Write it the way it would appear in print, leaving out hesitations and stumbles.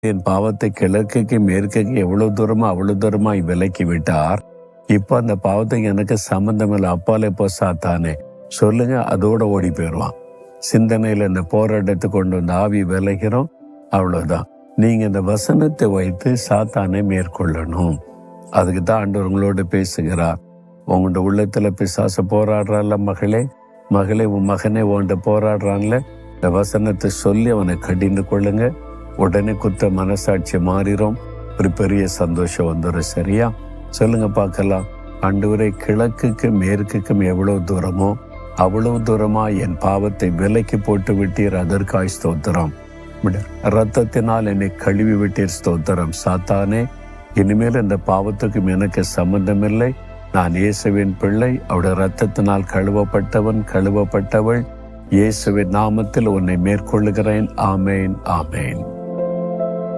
என் பாவத்தை கிழக்குக்கு மேற்குக்கு எவ்வளவு தூரமா அவ்வளவு தூரமாய் விலக்கி விட்டார். இப்போ அந்த பாவத்துக்கு எனக்கு சம்பந்தம் இல்லை, அப்பாலே போ சாத்தானே சொல்லுங்க, அதோட ஓடி போயிடுவான். சிந்தனையில இந்த போராட்டத்தை கொண்டு வந்து ஆவி விலகிறோம், அவ்வளவுதான். நீங்க இந்த வசனத்தை வைத்து சாத்தானை மேற்கொள்ளணும். அதுக்கு தான் ஆண்டவர் உங்களோட பேசுகிறார். உங்களோட உள்ளத்துல பிசாசு போராடுறான்ல, மகளே உன் மகனே உன்கிட்ட போராடுறான்ல, இந்த வசனத்தை சொல்லி அவனை கடிந்து கொள்ளுங்க. உடனே குற்ற மனசாட்சி மாறிடும், ஒரு பெரிய சந்தோஷம் வந்துடும். சரியா? சொல்லுங்க பார்க்கலாம். ஆண்டவரே, கிழக்குக்கு மேற்குக்கும் எவ்வளவு தூரமோ அவ்வளவு தூரமா என் பாவத்தை விலைக்கு போட்டு விட்டீர், அதற்காய் ஸ்தோத்திரம். இரத்தத்தினால் என்னை கழுவி விட்டீர், ஸ்தோத்திரம். சாத்தானே, இனிமேல் இந்த பாவத்துக்கும் எனக்கு சம்பந்தமில்லை. நான் இயேசுவின் பிள்ளை, அவருடைய இரத்தத்தினால் கழுவப்பட்டவள். இயேசுவின் நாமத்தில் உன்னை மேற்கொள்ளுகிறேன். ஆமேன், ஆமேன்.